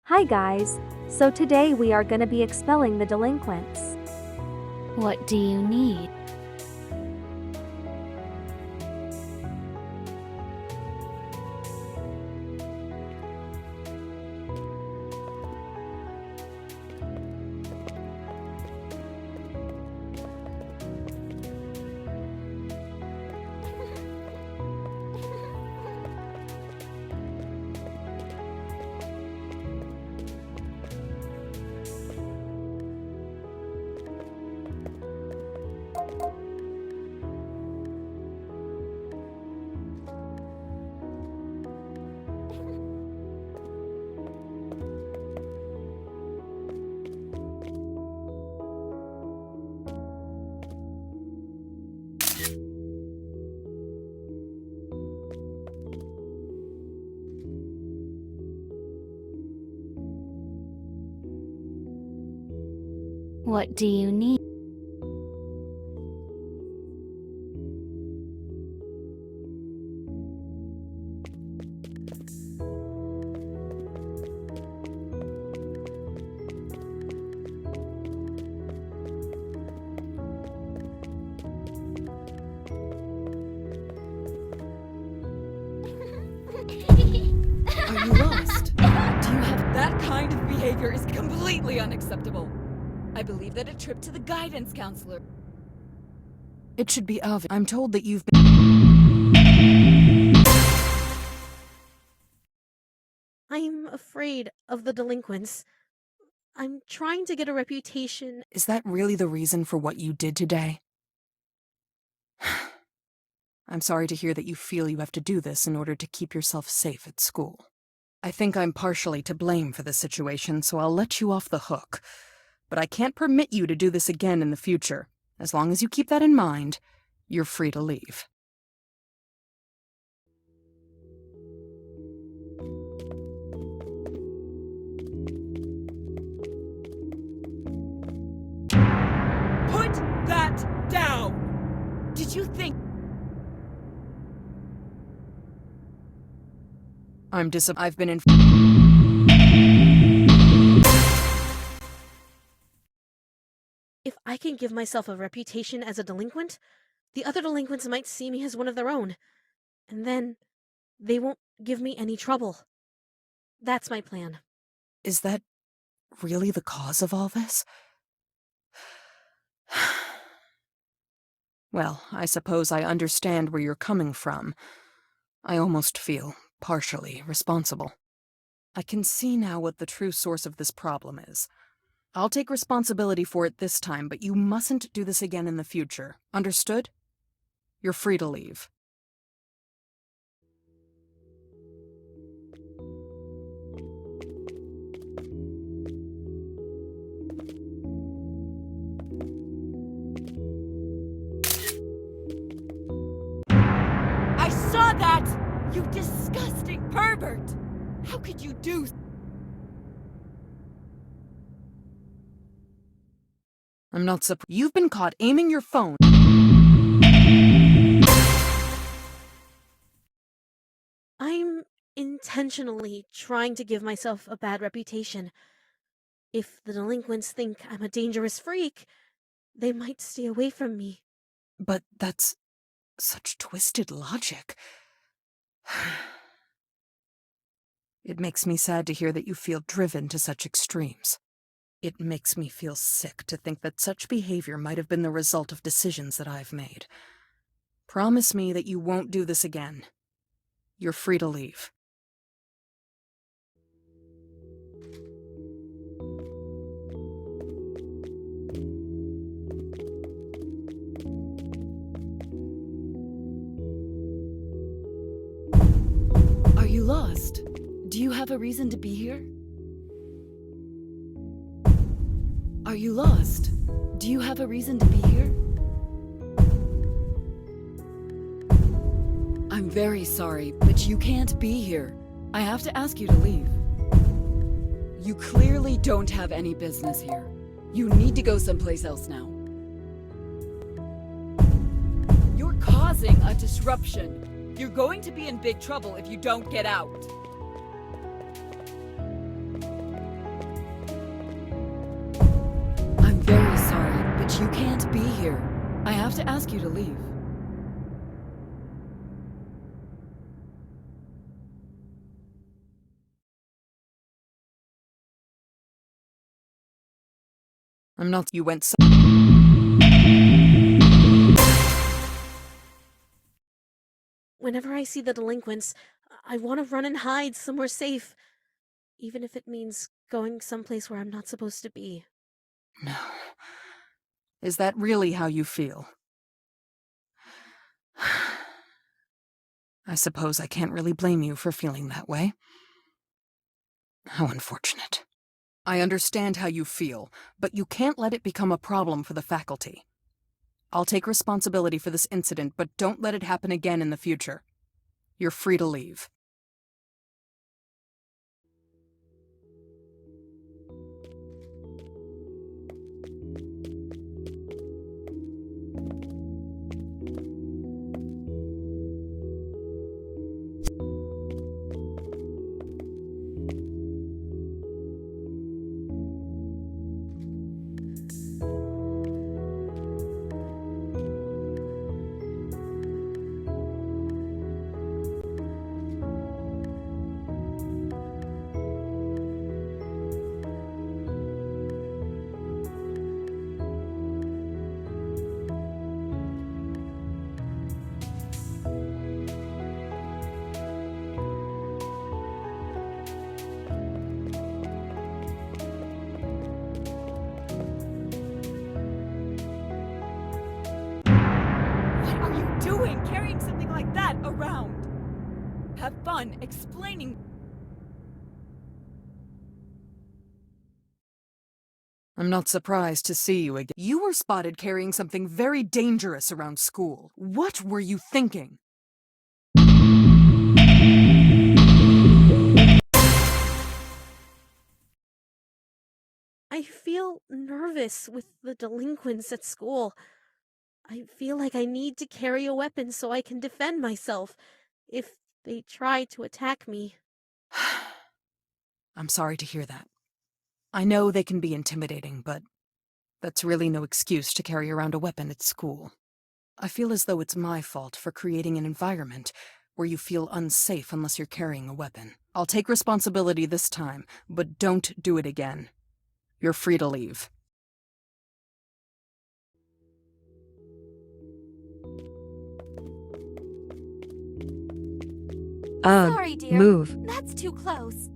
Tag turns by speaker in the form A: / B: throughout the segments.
A: Hi guys, so today we are gonna be expelling the delinquents.
B: What do you need? What do you need?
C: Are you lost? Do you have that kind of behavior is completely unacceptable. I believe that a trip to the guidance counselor. It should be obvious. I'm told that you've been.
D: I'm afraid of the delinquents. I'm trying to get a reputation.
C: Is that really the reason for what you did today? I'm sorry to hear that you feel you have to do this in order to keep yourself safe at school. I think I'm partially to blame for the situation, so I'll let you off the hook. But I can't permit you to do this again in the future. As long as you keep that in mind, you're free to leave. Put that down! Did you think... I've been in...
D: If I can give myself a reputation as a delinquent, the other delinquents might see me as one of their own. And then they won't give me any trouble. That's my plan.
C: Is that really the cause of all this? Well, I suppose I understand where you're coming from. I almost feel partially responsible. I can see now what the true source of this problem is. I'll take responsibility for it this time, but you mustn't do this again in the future. Understood? You're free to leave. I saw that! You disgusting pervert! How could you do... I'm not surprised. You've been caught aiming your phone.
D: I'm intentionally trying to give myself a bad reputation. If the delinquents think I'm a dangerous freak, they might stay away from me.
C: But that's such twisted logic. It makes me sad to hear that you feel driven to such extremes. It makes me feel sick to think that such behavior might have been the result of decisions that I've made. Promise me that you won't do this again. You're free to leave. Are you lost? Do you have a reason to be here? Are you lost? Do you have a reason to be here? I'm very sorry, but you can't be here. I have to ask you to leave. You clearly don't have any business here. You need to go someplace else now. You're causing a disruption. You're going to be in big trouble if you don't get out. You can't be here. I have to ask you to leave. I'm not. You went so.
D: Whenever I see the delinquents, I want to run and hide somewhere safe, even if it means going someplace where I'm not supposed to be.
C: No. Is that really how you feel? I suppose I can't really blame you for feeling that way. How unfortunate. I understand how you feel, but you can't let it become a problem for the faculty. I'll take responsibility for this incident, but don't let it happen again in the future. You're free to leave.
E: What are you doing, carrying something like that around? Have fun explaining.
C: I'm not surprised to see you again. You were spotted carrying something very dangerous around school. What were you thinking?
D: I feel nervous with the delinquents at school. I feel like I need to carry a weapon so I can defend myself if they try to attack me.
C: I'm sorry to hear that. I know they can be intimidating, but that's really no excuse to carry around a weapon at school. I feel as though it's my fault for creating an environment where you feel unsafe unless you're carrying a weapon. I'll take responsibility this time, but don't do it again. You're free to leave.
A: Sorry, dear.
F: Move.
A: That's too close.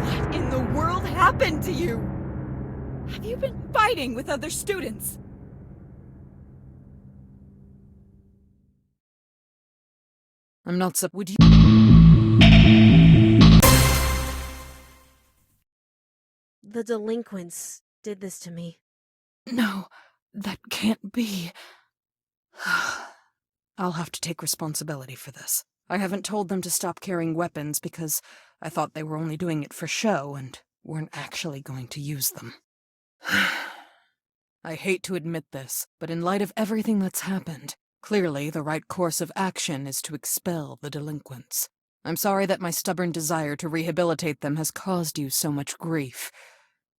E: What in the world happened to you? Have you been fighting with other students?
C: I'm not would you-
D: The delinquents did this to me.
C: No, that can't be. I'll have to take responsibility for this. I haven't told them to stop carrying weapons because I thought they were only doing it for show and weren't actually going to use them. I hate to admit this, but in light of everything that's happened, clearly the right course of action is to expel the delinquents. I'm sorry that my stubborn desire to rehabilitate them has caused you so much grief.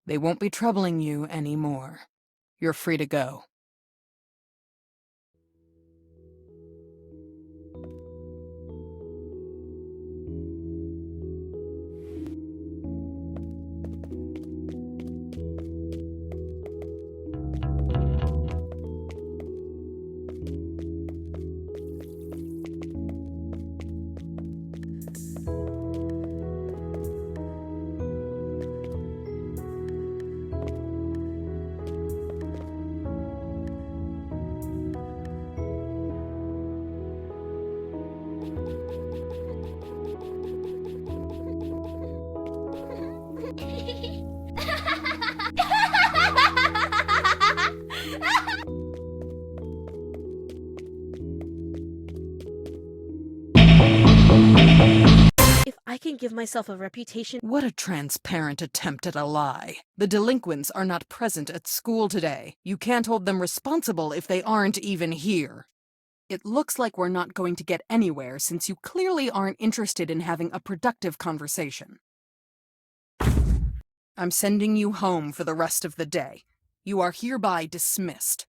C: They won't be troubling you anymore. You're free to go.
D: give myself a reputation.
C: What a transparent attempt at a lie. The delinquents are not present at school today. You can't hold them responsible if they aren't even here. It looks like we're not going to get anywhere since you clearly aren't interested in having a productive conversation. I'm sending you home for the rest of the day. You are hereby dismissed.